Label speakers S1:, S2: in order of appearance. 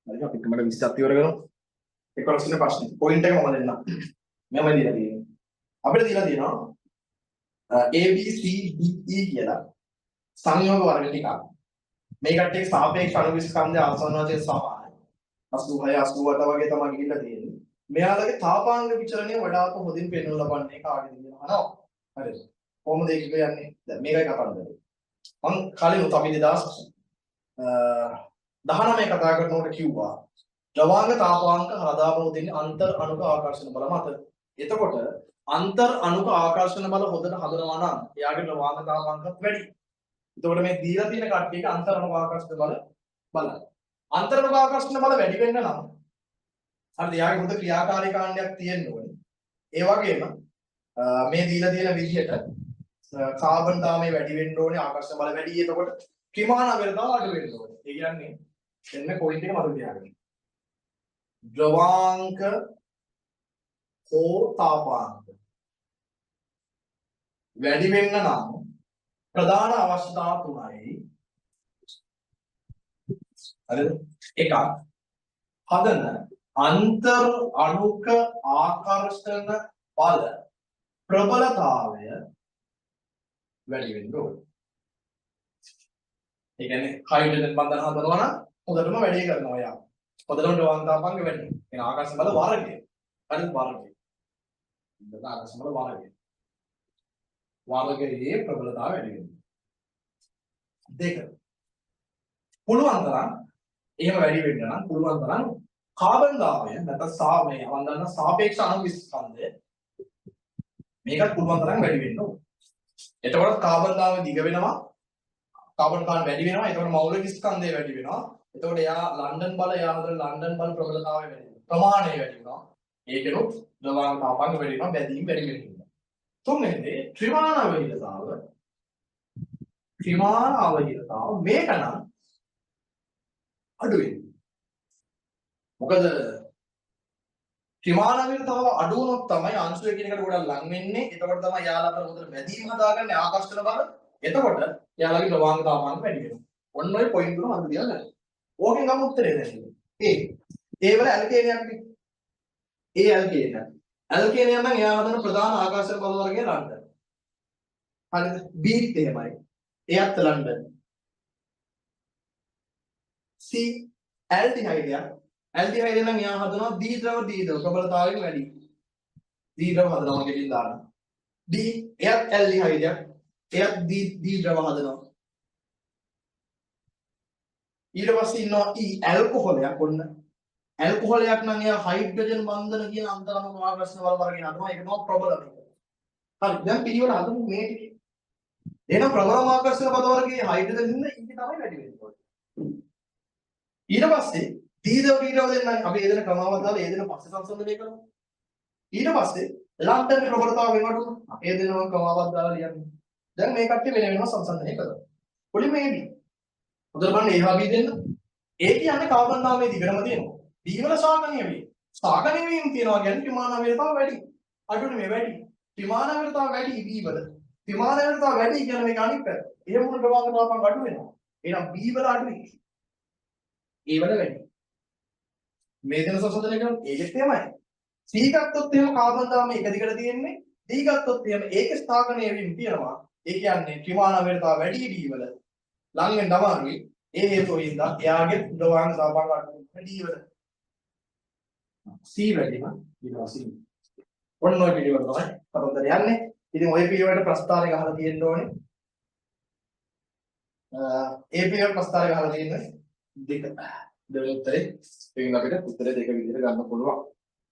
S1: හරි අපි කමඩ 20ක් ඉවර කරමු. 11 වෙනි ප්‍රශ්නේ. පොයින්ට් එක මම දෙන්නම්. මෙහෙම දීලා තියෙනවා. අපිට දීලා තියෙනවා A B C D E කියලා සංයෝග වර්ග ටිකක්. මේකට එක්ක සාපේක්ෂ අණු ස්කන්ධය ආසන්න වශයෙන් සමානයි. 86 88 වගේ තමයි ගිහිල්ලා තියෙන්නේ. මෙයාලගේ තාපාංග විචලනය වඩාත් හොඳින් පෙන්වන්න ලබන්නේ කාගෙද කියලා අහනවා. හරිද? කොහොමද ඒක කියන්නේ? දැන් මේකයි කතන්දරේ. මම කලින් අපි 2019 කතා කරනකොට කිව්වා ද්‍රවාංග තාපාංක හදාපනු දෙන්නේ අන්තර් අණුක ආකර්ෂණ බල මත. එතකොට අන්තර් අණුක ආකර්ෂණ බල හොදට හදනවා නම් එයාගේ ද්‍රවාංග තාපාංකත් වැඩි. එතකොට මේ දීලා තියෙන කට්ටියක අන්තර් අණුක ආකර්ෂණ බල බලන්න. අන්තර් අණුක ආකර්ෂණ බල වැඩි වෙන්න නම් හරිද? එයාගේ හොඳ ක්‍රියාකාරී කාණ්ඩයක් තියෙන්න ඕනේ. ඒ වගේම මේ දීලා තියෙන විදිහට කාබන් දාමේ වැඩි වෙන්න ඕනේ ආකර්ෂණ බල වැඩි. එතකොට ත්‍රිමාන අවේරතාව අඩු වෙන්න ඕනේ. ඒ කියන්නේ එන්න පොයින්ට් එක මතක තියාගන්න. ද්‍රවාංක හෝ තාපාංක වැඩි වෙන්න නම් ප්‍රධාන අවශ්‍යතා තුනයි. හරිද? එකක් හදන අන්තර් අණුක ආකර්ෂණ බල ප්‍රබලතාවය වැඩි වෙන්න ඕනේ. ඒ කියන්නේ හයිඩ්‍රජන් බන්ධන හදනවා නම් හොඳටම වැඩි කරනවා යා. හොඳටම ද්‍රවාංග තාපාංග වැඩි. ඒ ආකර්ෂණ බල වර්ගය. හරිද? වර්ගය. ඉතින් ආකර්ෂණ බල වර්ගය. වර්ගයේ ප්‍රබලතාවය වැඩි වෙනවා. දෙක. පුළුවන් තරම් එහෙම වැඩි වෙන්න නම් පුළුවන් තරම් කාබන් දාමය නැත්නම් මේ අවන්දන සාපේක්ෂ අණු ස්කන්ධය මේකත් පුළුවන් තරම් වැඩි වෙන්න ඕනේ. එතකොට කාබන් දාමය දිග වෙනවා. කාබන් කාන් වැඩි වෙනවා. එතකොට මෞලික ස්කන්ධය වැඩි වෙනවා. එතකොට එයා ලන්ඩන් බල එයා හතර ලන්ඩන් බල ප්‍රබලතාවය වැඩි වෙනවා. ප්‍රමාණය වැඩි වෙනවා. ඒකෙනුත් ද්‍රවාංග තාපාංග වැඩි වෙනවා. බැඳීම් වැඩි වෙනවා. තුන්වෙනි ත්‍රිමාන අවහිරතාව මේක නම් අඩු වෙනවා. මොකද ත්‍රිමාන අවහිරතාව අඩු වුණොත් තමයි අංශු එකිනෙකට ගොඩක් ලං වෙන්නේ. එතකොට තමයි යාලා අතර හොඳට බැඳීම් හදාගන්නේ ආකර්ෂණ බල. එතකොට යාලගේ ද්‍රවාංග තාපාංග වැඩි වෙනවා. ඔන්න ඔය පොයින්ට් තුන මම දිහා ගන්න. ඕකෙන් ගමු උත්තරේ දැන්. ඒ වල ඇල්කේනියක් නේ. ඒ ඇල්කේනියක්. ඇල්කේනියක් නම් එයා හදන ප්‍රධාන ආකර්ෂණ බල වර්ගය ලන්ඩන්. හරිද? බීත් එහෙමයි. එයත් ලන්ඩන්. C ඇල්ඩිහයිඩයක්. ඇල්ඩිහයිඩ් නම් එයා හදනවා දීද්‍රව ප්‍රබලතාවයෙන් වැඩි. දීද්‍රව හදනවා ගෙලින් දාන. D එයත් ඇල්ඩිහයිඩයක්. එයත් දීද්‍රව හදනවා. ඊට පස්සේ ඉන්නවා E ඇල්කොහොලයක් ඔන්න. ඇල්කොහොලයක් නම් එයා හයිඩ්‍රජන් බන්ධන කියන අන්තරම ආකර්ෂණ බල වර්ගය හදනවා. ඒක තමයි ප්‍රබල එක. හරි දැන් පිළිවෙල හදමු මේ ටික. එහෙනම් ප්‍රබල ආකර්ෂණ බල වර්ගයේ හයිඩ්‍රජන් ඉන්න E තමයි වැඩි වෙන්නේ. ඊට පස්සේ දීද්‍රව දෙන්න අපි ඒ දෙන ක්‍රමාවත් දාලා ඒ දෙන පස්සේ සංසන්දනය කරමු. ඊට පස්සේ ලන්ඩන් ප්‍රබලතාව වෙනවලු ඒ දෙනම ක්‍රමාවත් දාලා ලියන්න. දැන් මේ කට්ටිය වෙන වෙනම සංසන්දනය කරමු. පොඩි මේදී උදේ බලන්න ඒ වගේ දෙන්න. ඒ කියන්නේ කාබන් දාමේ දිගටම තියෙනවා. D වල සාකණීය වේ. සාකණීය වීම තියනවා කියන්නේ ත්‍රිමාන අවේරතාව වැඩි. අඩුනේ මේ වැඩි. ත්‍රිමාන අවේරතාව වැඩි B වල. ත්‍රිමාන අවේරතාව වැඩි කියන මේක අනිත් පැත්ත. එහෙම වුණ ද්‍රවාංග තාපාංග අඩු වෙනවා. එහෙනම් B වල අඩුයි. A වල වැඩි. මේ දෙන සංසන්දනය කරනවා ඒකෙත් එහෙමයි. C ගත්තොත් එහෙම කාබන් දාමේ එක දිගට තියෙන්නේ. D ගත්තොත් එහෙම ඒක ස්ථාකණීය වීම තියෙනවා. ඒ කියන්නේ ත්‍රිමාන අවේරතාව වැඩි D වල. ලං වෙන්න අමාරුයි. ඒ හේතුව හින්දා එයාගේ ද්‍රවාංග තාපාංග අඩු වෙනවා D වල. C වැඩිම ඊට පස්සේ ඔන්න ඔය පිළිවෙල තමයි කතන්දර යන්නේ. ඉතින් ඔය පිළිවෙලට ප්‍රස්තාරය ගහලා තියෙන්න ඕනේ. ඒ පිළිවෙල ප්‍රස්තාරය ගහලා තියෙන්නේ දෙක. දෙවෙනි උත්තරේ එකින් අපිට උත්තරේ දෙක විදිහට ගන්න පුළුවන්.